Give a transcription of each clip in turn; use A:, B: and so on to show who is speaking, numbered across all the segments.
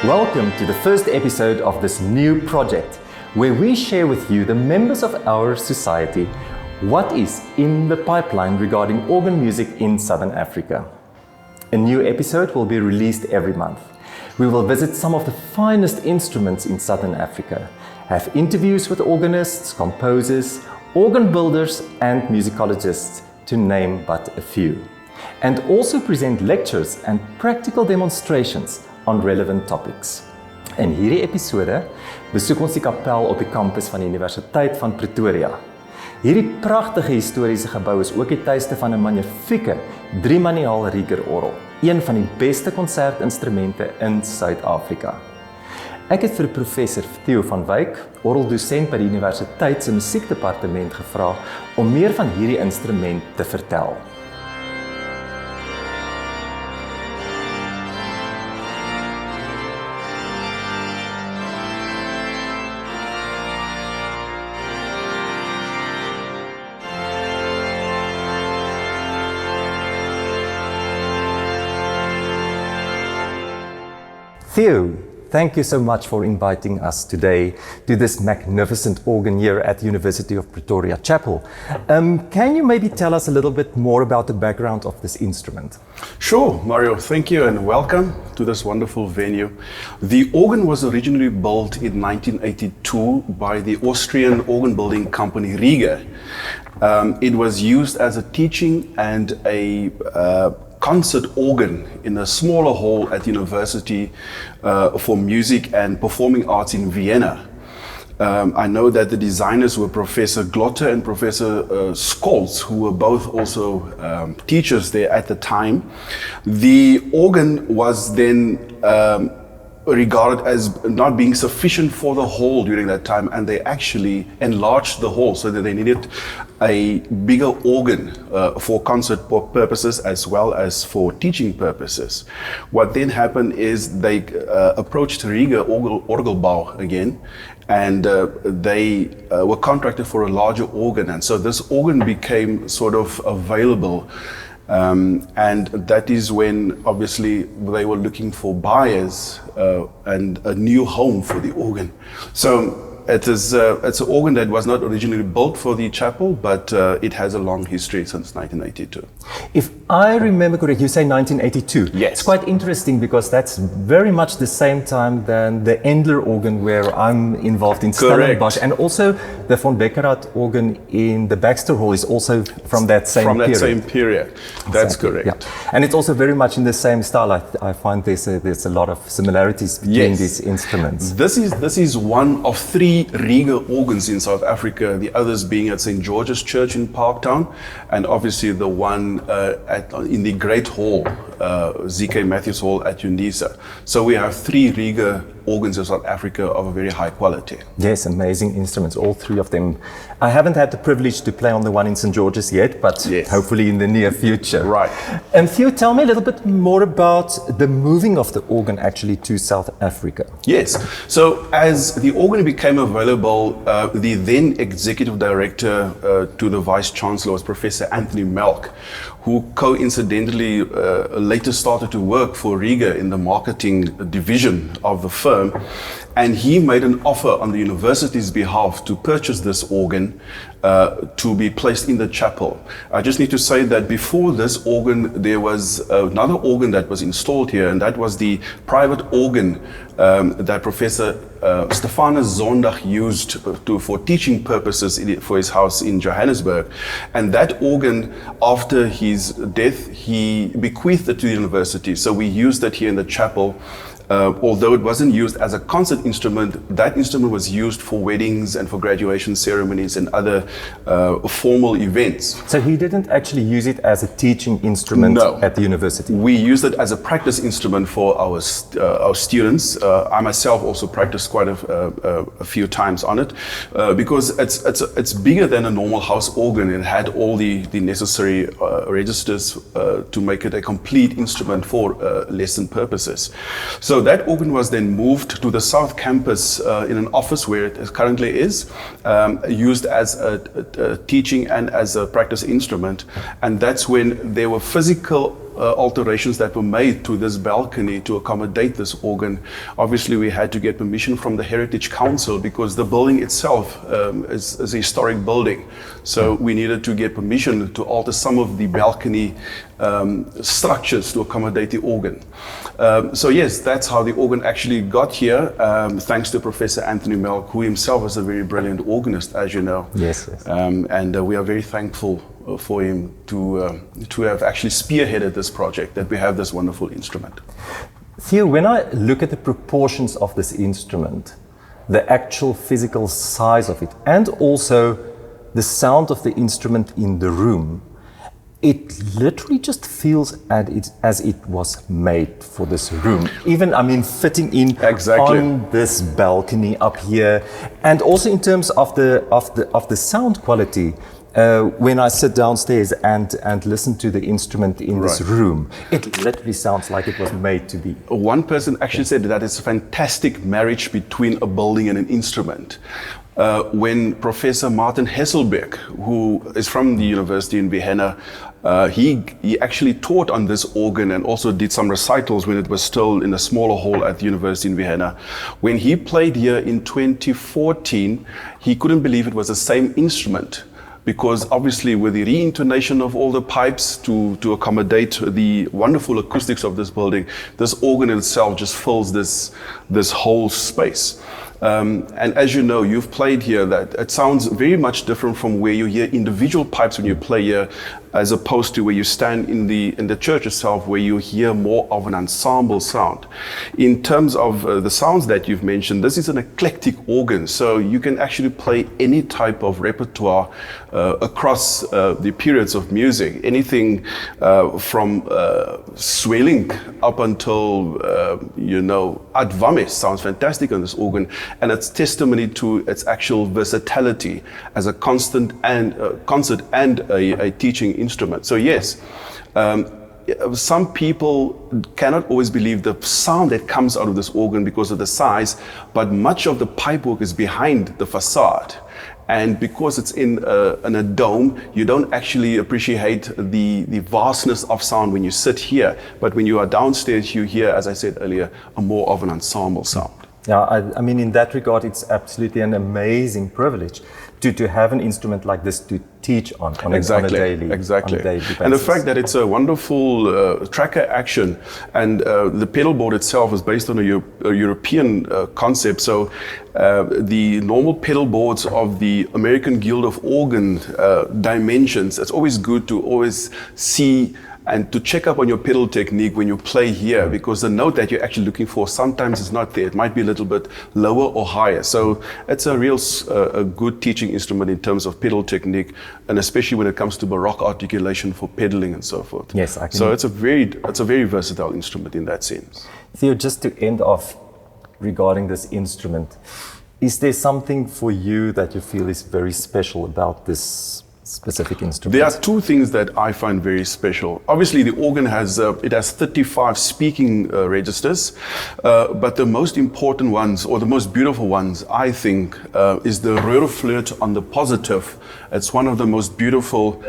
A: Welcome to the first episode of this new project, where we share with you, the members of our society, what is in the pipeline regarding organ music in Southern Africa. A new episode will be released every month. We will visit some of the finest instruments in Southern Africa, have interviews with organists, composers, organ builders and musicologists, to name but a few, and also present lectures and practical demonstrations on relevant topics. In hierdie episode besoek ons die kapel op die kampus van die Universiteit van Pretoria. Hierdie pragtige historiese gebou is ook die tuiste van 'n magnifieke 3-manuaal Rieger-orgel, een van die beste konsertinstrumente in Suid-Afrika. Ek het vir professor Theo van Wyk, orgeldosent by die universiteit se musiekdepartement, gevra om meer van hierdie instrument te vertel. Theo, thank you so much for inviting us today to this magnificent organ here at the University of Pretoria Chapel. Can you maybe tell us a little bit more about the background of this instrument?
B: Sure, Mario, thank you and welcome to this wonderful venue. The organ was originally built in 1982 by the Austrian organ building company Rieger. It was used as a teaching and a concert organ in a smaller hall at the University for Music and Performing Arts in Vienna. I know that the designers were Professor Glotter and Professor Scholz, who were both also teachers there at the time. The organ was then regarded as not being sufficient for the hall during that time, and they actually enlarged the hall so that they needed a bigger organ for concert purposes as well as for teaching purposes. What then happened is they approached Rieger Orgelbau again, and they were contracted for a larger organ, and so this organ became sort of available. And that is when obviously they were looking for buyers and a new home for the organ. So it's an organ that was not originally built for the chapel, but it has a long history since 1982.
A: If I remember correctly, you say 1982.
B: Yes.
A: It's quite interesting because that's very much the same time than the Endler organ where I'm involved in Stellenbosch, and also the von Beckerath organ in the Baxter Hall is also from that same period.
B: From that same period, that's
A: exactly.
B: correct.
A: Yeah. And it's also very much in the same style. I find there's a lot of similarities between these instruments.
B: This is one of 3 Rieger organs in South Africa, the others being at St. George's Church in Parktown, and obviously the one in the Great Hall, Z.K. Matthews Hall at Unisa. So we have 3 Rieger organs in South Africa of a very high quality.
A: Yes, amazing instruments, all 3 of them. I haven't had the privilege to play on the one in St. George's yet, but hopefully in the near future.
B: Right.
A: And Theo, tell me a little bit more about the moving of the organ actually to South Africa.
B: Yes, so as the organ became available, the then executive director to the Vice Chancellor was Professor Anthony Melk, who coincidentally later started to work for Rieger in the marketing division of the firm. And he made an offer on the university's behalf to purchase this organ to be placed in the chapel. I just need to say that before this organ, there was another organ that was installed here, and that was the private organ that Professor Stephanus Zondag used for teaching purposes for his house in Johannesburg. And that organ, after his death, he bequeathed it to the university. So we used it here in the chapel. Although it wasn't used as a concert instrument, that instrument was used for weddings and for graduation ceremonies and other formal events.
A: So he didn't actually use it as a teaching instrument at the university?
B: We used it as a practice instrument for our students. I myself also practiced quite a few times on it because it's bigger than a normal house organ. It had all the necessary registers to make it a complete instrument for lesson purposes. So that organ was then moved to the South Campus in an office where it currently is, used as a teaching and as a practice instrument. And that's when there were physical alterations that were made to this balcony to accommodate this organ. Obviously, we had to get permission from the Heritage Council because the building itself is a historic building. So we needed to get permission to alter some of the balcony structures to accommodate the organ. So yes, that's how the organ actually got here, thanks to Professor Anthony Melk, who himself is a very brilliant organist, as you know.
A: Yes, yes.
B: And we are very thankful for him to have actually spearheaded this project, that we have this wonderful instrument.
A: Theo, when I look at the proportions of this instrument, the actual physical size of it, and also the sound of the instrument in the room, it literally just feels as it was made for this room. Even, I mean, fitting in
B: exactly
A: on this balcony up here, and also in terms of the sound quality. When I sit downstairs and listen to the instrument in this room, it literally sounds like it was made to be.
B: One person actually said that it's a fantastic marriage between a building and an instrument. When Professor Martin Hesselbeck, who is from the University in Vienna, he actually taught on this organ and also did some recitals when it was still in a smaller hall at the University in Vienna. When he played here in 2014, he couldn't believe it was the same instrument, because obviously with the reintonation of all the pipes to accommodate the wonderful acoustics of this building, this organ itself just fills this whole space. And as you know, you've played here, that it sounds very much different from where you hear individual pipes when you play here, as opposed to where you stand in the church itself, where you hear more of an ensemble sound. In terms of the sounds that you've mentioned, this is an eclectic organ, so you can actually play any type of repertoire across the periods of music, anything from swelling up until Ad Vames sounds fantastic on this organ, and it's testimony to its actual versatility as a concert and a teaching instrument. So yes, some people cannot always believe the sound that comes out of this organ because of the size, but much of the pipework is behind the facade. And because it's in a dome, you don't actually appreciate the vastness of sound when you sit here. But when you are downstairs, you hear, as I said earlier, a more of an ensemble sound.
A: Yeah, I mean, in that regard, it's absolutely an amazing privilege to have an instrument like this to teach on a daily basis.
B: And the fact that it's a wonderful tracker action, and the pedal board itself is based on a European concept. So the normal pedal boards of the American Guild of Organ dimensions, it's always good to always see and to check up on your pedal technique when you play here, because the note that you're actually looking for sometimes is not there. It might be a little bit lower or higher. So it's a real a good teaching instrument in terms of pedal technique, and especially when it comes to baroque articulation for pedaling and so forth.
A: Yes, I can.
B: So it's a very versatile instrument in that sense.
A: Theo, just to end off regarding this instrument, is there something for you that you feel is very special about this specific instrument?
B: There are two things that I find very special. Obviously, the organ has 35 speaking registers, but the most important ones, or the most beautiful ones, I think, is the Röhrflöte on the positive. It's one of the most beautiful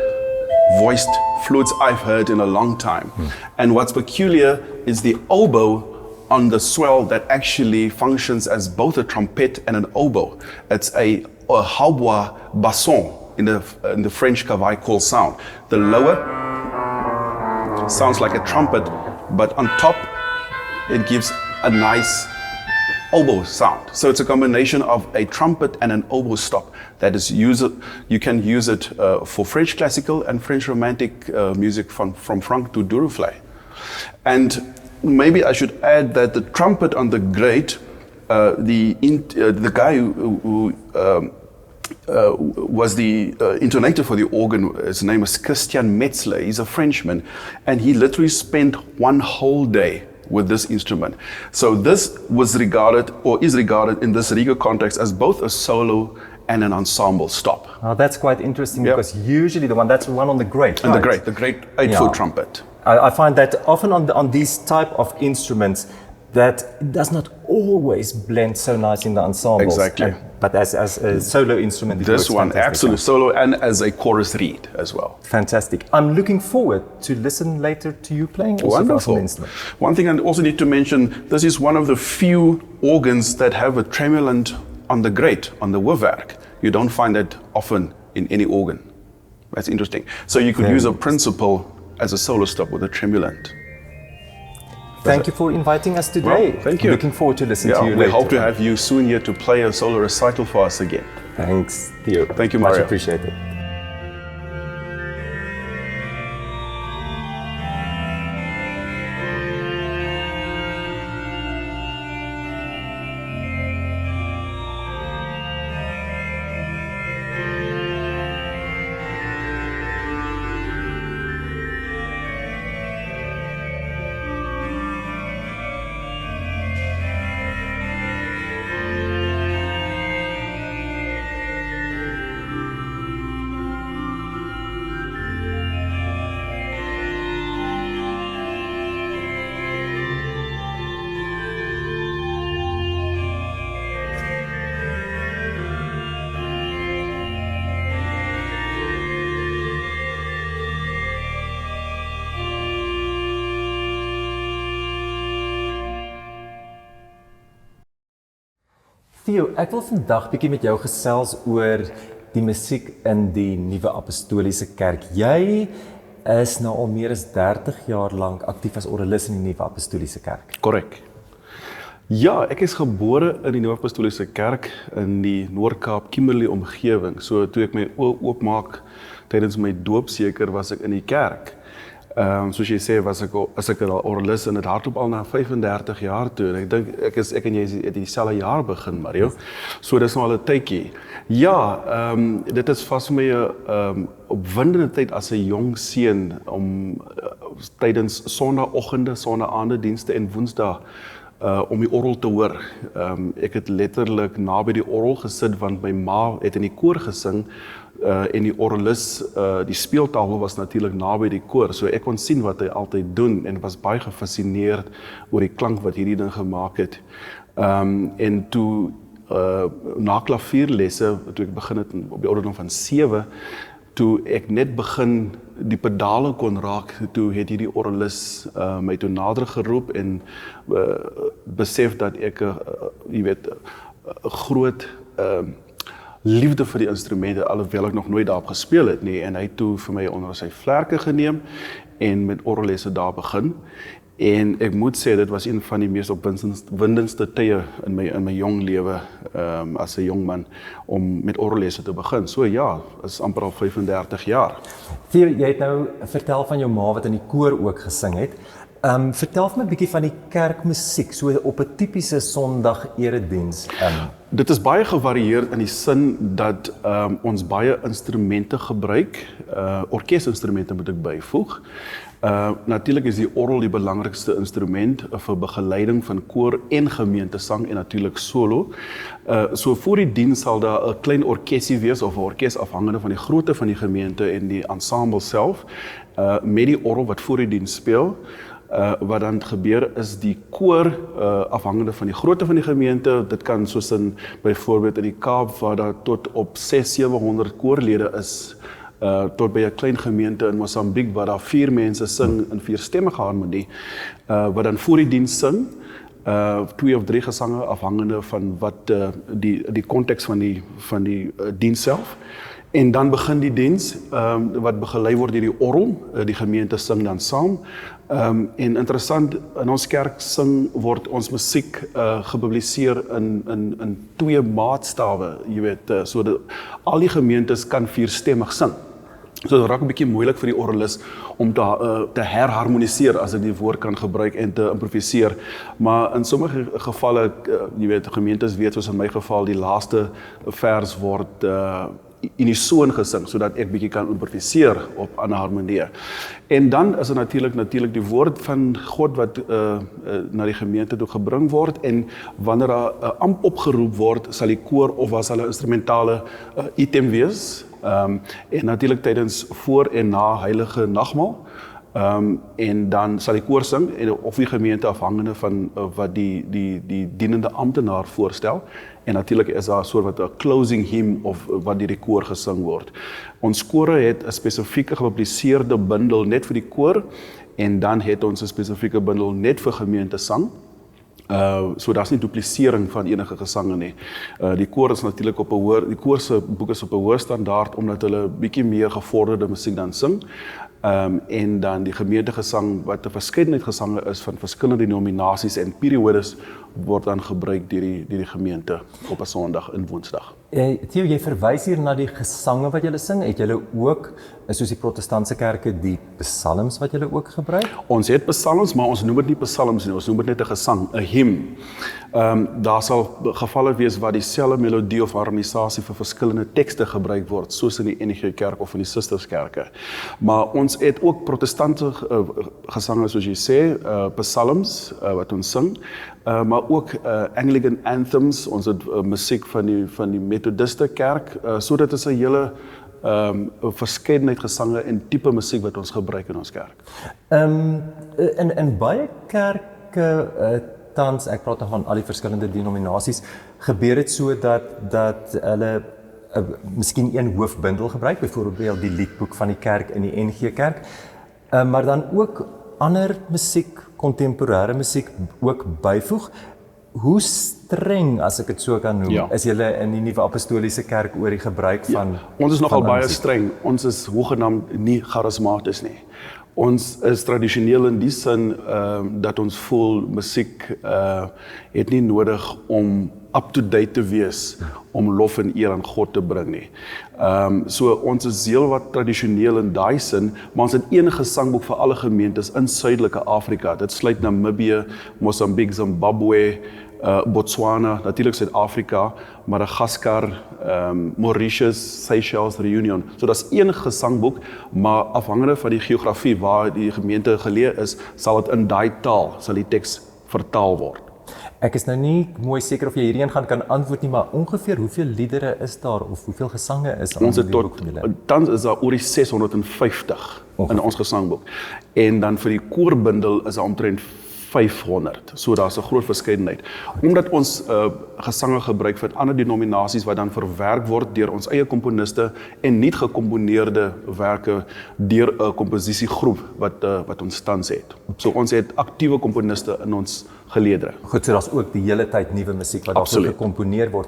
B: voiced flutes I've heard in a long time. And what's peculiar is the oboe on the swell that actually functions as both a trumpet and an oboe. It's a hautbois basson in the French cavaille call sound. The lower sounds like a trumpet, but on top it gives a nice oboe sound. So it's a combination of a trumpet and an oboe stop that is you can use it for French classical and French romantic music from Franck to Duruflé. And maybe I should add that the trumpet on the grate, the guy who was the intonator for the organ, his name was Christian Metzler. He's a Frenchman, and he literally spent one whole day with this instrument. So this was regarded, or is regarded in this Riga context, as both a solo and an ensemble stop.
A: Oh, that's quite interesting, because usually that's the one on the grate,
B: and
A: right?
B: the great 8-foot trumpet.
A: I find that often on these type of instruments, that does not always blend so nice in the ensembles.
B: Exactly.
A: But as a solo instrument, it
B: This
A: works
B: one,
A: fantastic.
B: absolutely solo and as a chorus read as well.
A: Fantastic. I'm looking forward to listen later to you playing also
B: Wonderful.
A: an instrument.
B: One thing I also need to mention, this is one of the few organs that have a tremulant on the grate, on the hoofwerk. You don't find that often in any organ. That's interesting. So you could use a principal as a solo stop with a tremulant.
A: Thank you for inviting us today.
B: Well, thank you.
A: Looking forward to listening to you
B: we
A: later.
B: hope to have you soon here to play a solo recital for us again.
A: Thanks, Theo.
B: Thank you,
A: Much
B: Mario.
A: appreciated. Theo, ek wil vandag bietjie met jou gesels oor die musiek in die Nuwe Apostoliese Kerk. Jy is nou al meer as 30 jaar lank aktief as orgelis in die Nuwe Apostoliese Kerk.
B: Korrek. Ja, ek is gebore in die Nuwe Apostoliese Kerk in die Noord-Kaap, Kimberley omgewing. So toe ek my oë oopmaak tydens my doop seker was ek in die kerk. Soos jy sê, is ek al orgelis en het hardloop al na 35 jaar toe. En ek dink ek en jy het dieselfde jaar begin, Mario. So dis nou al 'n tydjie. Ja, dit is vas vir my 'n opwindende tyd as 'n jong seun om tydens sonnaandoggende, sonnaande dienste en woensdae om die orgel te hoor. Ek het letterlik naby die orgel gesit want my ma het in die koor gesing en die orgelis, die speeltafel was natuurlik naby die koor, so ek kon sien wat hy altyd doen en was baie gefascineerd oor die klank wat hierdie ding gemaak het. En toe na klavierlesse, toe ek begin het op die ouderdom van 7, toe ek net begin die pedale kon raak, toe het hierdie orgelis my toe nader geroep en besef dat ek jy weet, 'n groot liefde vir die instrumente, alhoewel ek nog nooit daarop gespeel het nie, en hy het toe vir my onder sy vlerke geneem en met orgellesse daar begin. En ek moet sê, dit was een van die mees opwindendste tye in my jong lewe as 'n jong man om met orgellesse te begin. So ja, is amper al 35 jaar.
A: Theo, jy het nou vertel van jou ma wat in die koor ook gesing het. Vertel vir my 'n bietjie van die kerkmusiek, so op 'n tipiese Sondag erediens.
B: Dit is baie gevarieerd in die sin dat ons baie instrumente gebruik, orkesinstrumente moet ek byvoeg. Natuurlik is die orgel die belangrikste instrument vir begeleiding van koor en gemeentesang en natuurlik solo. So voor die diens sal daar 'n klein orkesie wees of 'n orkes afhangende van die grootte van die gemeente en die ensemble self, met die orgel wat voor die diens speel. Wat dan gebeur is die koor, afhangende van die grootte van die gemeente, dit kan soos in byvoorbeeld in die Kaap waar daar tot op 600-700 koorlede is, tot by 'n klein gemeente in Mosambiek waar daar 4 mense sing in 4-stemmige harmonie, wat dan voor die diens sing, 2 of 3 gesange afhangende van wat die konteks van die diens self. En dan begin die diens, wat begelei word deur die orgel, die gemeente sing dan saam. En interessant, in ons kerk word ons musiek gepubliseer in 2 maatstawe, jy weet, so al die gemeentes kan 4-stemmig sing. So dit raak 'n bietjie moeilik vir die orgelis om te herharmoniseer, as ek die woord kan gebruik, en te improviseer. Maar in sommige gevalle, jy weet, gemeentes weet, soos in my geval, die laaste vers word unisoon gesing, sodat ek bietjie kan improviseer op ander harmonie. En dan is er natuurlik die woord van God wat na die gemeente toe gebring word, en wanneer daar 'n amp opgeroep word, sal die koor of was hulle instrumentale item wees, en natuurlik tydens voor en na heilige nagmaal, En dan sal die koor sing of die gemeente afhangende van wat die dienende amptenaar voorstel. En natuurlik is daar 'n soort wat 'n closing hymn of wat deur die koor gesing word. Ons kore het 'n spesifieke gepubliseerde bundel net vir die koor en dan het ons 'n spesifieke bundel net vir gemeentesang. So daar's nie duplisering van enige gesange nie. Die koor is natuurlik die koor se boek is op 'n hoër standaard omdat hulle bietjie meer gevorderde musiek dan sing. En dan die gemeentegesang wat 'n verskeidenheid gesange is van verskillende denominasies en periodes word dan gebruik deur die gemeente op 'n Sondag en Woensdag.
A: Theo, jy verwys hier na die gesange wat julle sing. Het julle ook, soos die protestantse kerke, die psalms wat julle ook gebruik?
B: Ons het psalms, maar ons noem dit nie psalms nie, ons noem dit net 'n gesang, 'n hymn. Daar sal gevalle wees waar dieselfde melodie of harmonisasie vir verskillende tekste gebruik word, soos in die NG Kerk of in die Susterskerke. Maar ons het ook protestantse gesange, soos jy sê, psalms wat ons sing, maar ook Anglican anthems, ons het musiek van die Methodiste kerk, so dit is 'n hele verskeidenheid gesange en tipe musiek wat ons gebruik in ons kerk. In baie kerke tans, ek praat van al die verskillende denominasies, gebeur dit so dat hulle miskien een hoofbundel gebruik, byvoorbeeld die liedboek van die kerk in die NG Kerk, maar dan ook ander musiek, kontemporêre musiek ook byvoeg. Hoe streng, as ek dit so kan noem, is julle in die Nuwe Apostoliese Kerk oor die gebruik van ons is nogal baie streng. Ons is hoegenaamd nie charismaties nie. Ons is tradisioneel in die sin dat ons voel musiek het nie nodig om up-to-date te wees om lof en eer aan God te bring nie. So ons is heel wat tradisioneel in daai sin, maar ons het een gesangboek vir alle gemeentes in Suidelike Afrika. Dit sluit Namibië, Mosambiek, Zimbabwe, Botswana, natuurlik Suid-Afrika, Madagaskar, Mauritius, Seychelles, Reunion. So daar's een gesangboek, maar afhangende van die geografie waar die gemeente geleë is, sal dit in daai taal, sal die teks vertaal word.
A: Ek is nou nie mooi seker of jy hierheen kan antwoord nie, maar ongeveer hoeveel liedere is daar of hoeveel gesange is
B: ons het tans is daar oor die 650 in ons gesangboek. En dan vir die koorbundel is daar omtrent 500. So daar's 'n groot verskeidenheid. Omdat ons gesange gebruik van ander denominasies wat dan verwerk word deur ons eie komponiste en nie gekomponeerde werke deur 'n komposisiegroep wat ons tans het. So ons het aktiewe komponiste in ons geleedere.
A: Goed, so daar's ook die hele tyd nuwe musiek wat daarso gekomponeer word.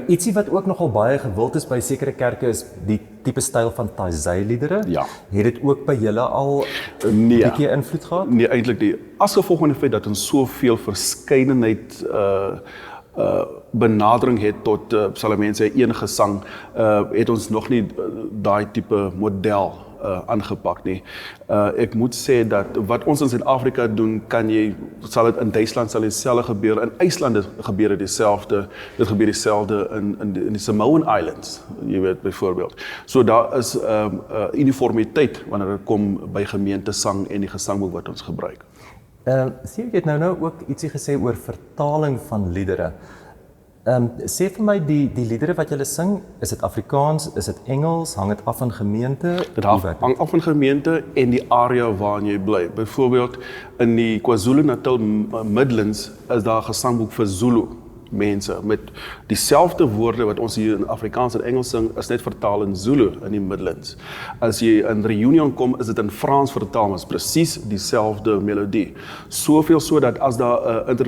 A: Ietsie wat ook nogal baie gewild is by sekere kerke is die tipe styl van taizai-liedere.
B: Ja.
A: Het dit ook by julle al 'n bietjie invloed gehad?
B: Nee, eintlik nie. As gevolg van die feit dat ons soveel verskeidenheid benadering het tot sal mense een gesang, het ons nog nie daai tipe model aangepak nie. Ek moet sê dat wat ons in Suid-Afrika doen, sal dit in Duitsland sal dieselfde gebeur, in IJsland gebeur dit dieselfde, dit gebeur dieselfde in die Samoan Islands, jy weet byvoorbeeld. So daar is uniformiteit wanneer dit kom by gemeentesang en die gesangboek wat ons gebruik.
A: Sê jy het nou ook ietsie gesê oor vertaling van liedere. Sê vir my die liedere wat julle sing, is dit Afrikaans, is dit Engels, hang dit af van gemeente?
B: Dit hang af van gemeente en die area waarin jy bly. Byvoorbeeld in die KwaZulu-Natal Midlands is daar 'n gesangboek vir Zulu mense met dieselfde woorde wat ons hier in Afrikaans en Engels sing, is net vertaal in Zulu in die Midlands. As jy in Reunion kom, is dit in Frans vertaal, maar is presies dieselfde melodie. Soveel so dat as daar 'n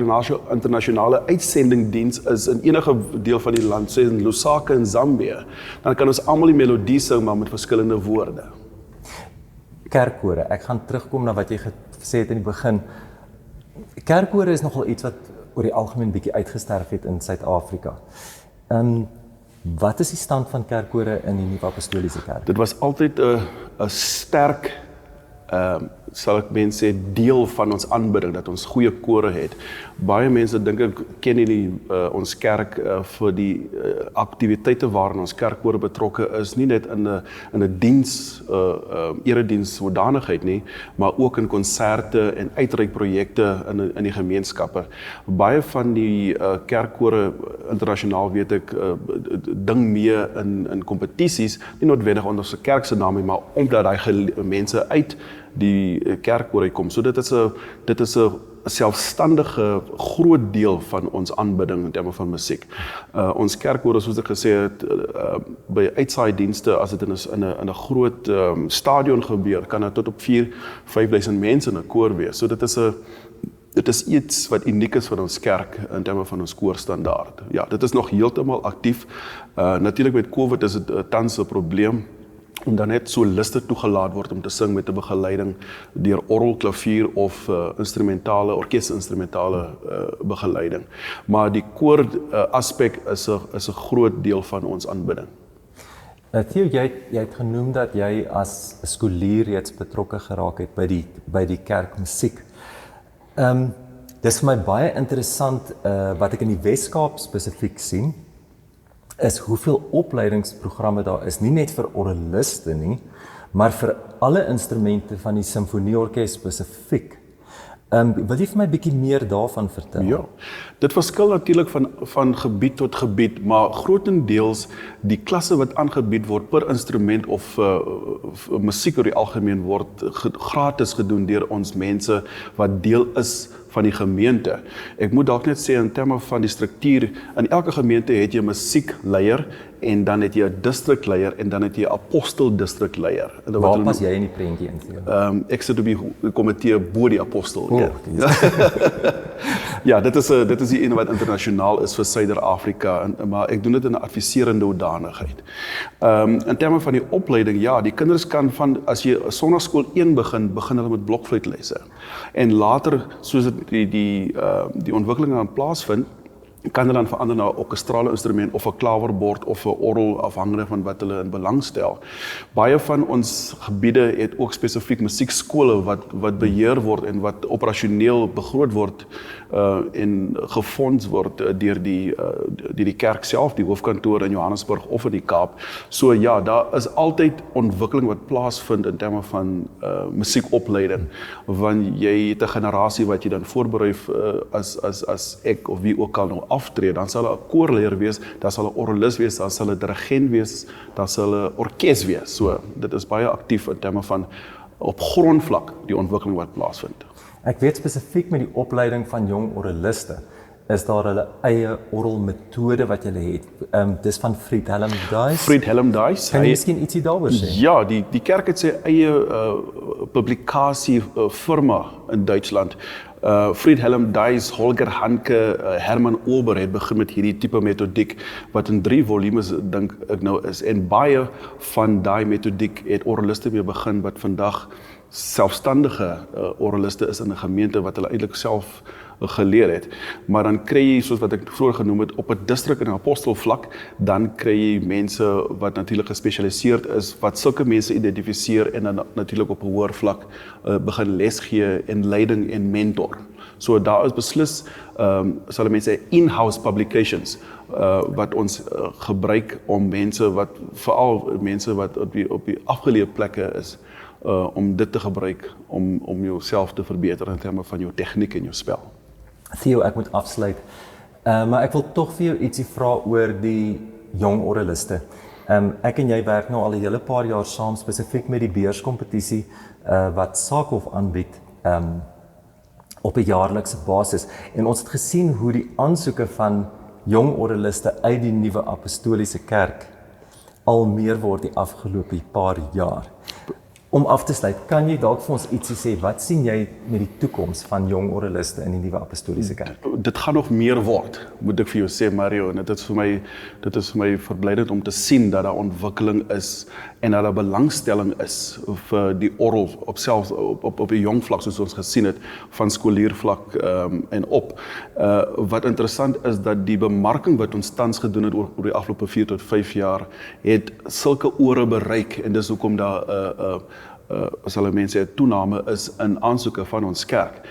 B: internasionale uitsendingdiens is in enige deel van die land, soos in Lusaka in Zambië, dan kan ons almal die melodie sing, maar met verskillende woorde.
A: Kerkkore, ek gaan terugkom na wat jy gesê het in die begin. Kerkkore is nogal iets wat oor die algemeen bietjie uitgesterf het in Suid-Afrika. Wat is die stand van kerkkore in die Nuwe Apostoliese Kerk?
B: Dit was altyd 'n sterk, sal ek mense sê, deel van ons aanbidding, dat ons goeie kore het. Baie mense dink ek ken nie ons kerk vir die aktiwiteite waarin ons kerkkore betrokke is, nie net in 'n diens, erediens sodanigheid nie, maar ook in konserte en uitreikprojekte in die gemeenskappe. Baie van die kerkkore internasionaal weet ek ding mee in kompetisies, nie noodwendig onder se kerk se naam nie, maar omdat daai mense uit die kerk oorkom. So dit is 'n selfstandige groot deel van ons aanbidding in terme van musiek. Ons kerkkoor, soos ek gesê het, by uitsaaidienste, as dit in 'n groot stadion gebeur, kan dit tot op 4-5.000 mense in 'n koor wees. So dit is iets wat uniek is van ons kerk in terme van ons koorstandaard. Ja, dit is nog heeltemal aktief. Natuurlik met COVID is dit tans 'n probleem, omdat net soliste toegelaat word om te sing met 'n begeleiding deur orgel, klavier of orkesinstrumentale begeleiding. Maar die koor aspek is 'n groot deel van ons aanbidding.
A: Theo, jy het genoem dat jy as 'n skoolier reeds betrokke geraak het by die kerkmusiek. Dis vir my baie interessant wat ek in die Weskaap spesifiek sien, is hoeveel opleidingsprogramme daar is, nie net vir orgeliste nie, maar vir alle instrumente van die simfonieorkes spesifiek. Wil jy vir my bietjie meer daarvan vertel?
B: Ja, dit verskil natuurlik van gebied tot gebied, maar grootendeels die klasse wat aangebied word per instrument of musiek oor die algemeen word gratis gedoen deur ons mense wat deel is van die gemeente. Ek moet dalk net sê in terme van die struktuur, in elke gemeente het jy 'n musiekleier en dan het jy 'n distrikleier en dan het jy 'n aposteldistrikleier.
A: Waar pas jy in die prentjie in?
B: Ek sit op die komitee bo die apostel.
A: Oh,
B: ja, dit is die een wat internasionaal is vir Suider-Afrika, maar ek doen dit in 'n adviserende hoedanigheid. In terme van die opleiding, ja, die kinders kan as jy sonnaarskool 1 begin hulle met blokfluitlesse. En later, soos dit die ontwikkeling aan plaasvind, kan hulle dan verander na 'n orkestrale instrument of 'n klawerbord of 'n orgel, afhangende van wat hulle in belang stel. Baie van ons gebiede het ook spesifiek musiekskole wat beheer word en wat operasioneel begroot word en gefonds word deur die kerk self, die hoofkantoor in Johannesburg of in die Kaap. So ja, daar is altyd ontwikkeling wat plaasvind in terme van musiekopleiding, want jy het 'n generasie wat jy dan voorberei as ek of wie ook al nou aftree, dan sal 'n koorleier wees, dan sal 'n orgelis wees, dan sal 'n dirigent wees, dan sal 'n orkes wees. So, dit is baie aktief in terme van op grondvlak die ontwikkeling wat plaasvind.
A: Ek weet spesifiek met die opleiding van jong orgeliste, is daar hulle eie orgelmetode wat julle het. Dis van Friedhelm Duys.
B: Friedhelm Duys.
A: Kan jy miskien ietsie daaroor sê?
B: Ja, die kerk het sy eie publikasie firma in Duitsland. Friedhelm Duys, Holger Hanke, Herman Ober het begin met hierdie tipe metodiek wat in 3 volumes dink ek nou is, en baie van daai metodiek het orgeliste mee begin wat vandag selfstandige orgeliste is in 'n gemeente wat hulle eintlik self geleer het. Maar dan kry jy, soos wat ek vroeër genoem het, op 'n distrik en 'n apostelvlak, dan kry jy mense wat natuurlik gespesialiseerd is, wat sulke mense identifiseer en dan natuurlik op 'n hoër vlak begin les gee en leiding en mentor. So daar is beslis sal mense in-house publications wat ons gebruik om veral mense wat op die afgeleë plekke is, om dit te gebruik om jouself te verbeter in terme van jou tegniek en jou spel.
A: Theo, ek moet afsluit, maar ek wil tog vir jou ietsie vra oor die jong orgeliste. Ek en jy werk nou al 'n hele paar jaar saam, spesifiek met die beurskompetisie wat SAKOV aanbied op 'n jaarlikse basis. En ons het gesien hoe die aansoeke van jong orgeliste uit die nuwe apostoliese kerk al meer word die afgelope paar jaar. Om af te sluit, kan jy dalk vir ons ietsie sê, wat sien jy met die toekoms van jong orgeliste in die nuwe apostoliese kerk?
B: Dit gaan nog meer word, moet ek vir jou sê, Mario, en dit is vir my verblydend om te sien dat daar ontwikkeling is en dat daar belangstelling is vir die orgel op 'n jong vlak, soos ons gesien het, van skoliervlak en op. Wat interessant is dat die bemarking wat ons tans gedoen het oor die afgelope 4 tot 5 jaar, het sulke ore bereik, en dis hoekom daar as hulle mense 'n toename is in aansoeke van ons kerk.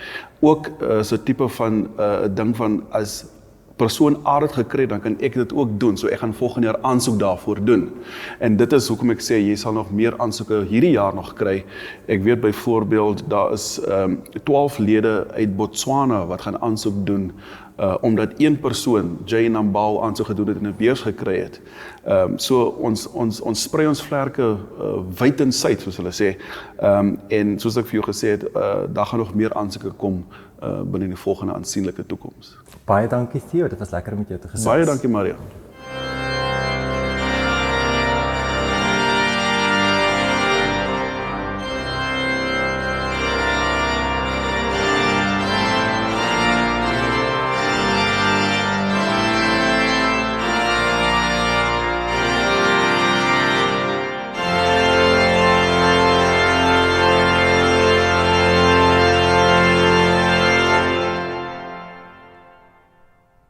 B: Ook so 'n tipe van ding van as persoon A het gekry, dan kan ek dit ook doen. So ek gaan volgende jaar aansoek daarvoor doen. En dit is hoekom ek sê, jy sal nog meer aansoeke hierdie jaar nog kry. Ek weet byvoorbeeld, daar is 12 lede uit Botswana wat gaan aansoek doen omdat een persoon, Jay Nambal, aansoek gedoen het en 'n beurs gekry het. So ons sprei ons vlerke wyd en suid, soos hulle sê. En soos ek vir jou gesê het, daar gaan nog meer aansoeke kom binne die volgende aansienlike toekoms.
A: Baie dankie Theo, dit was lekker om met jou te gesels.
B: Baie dankie Maria.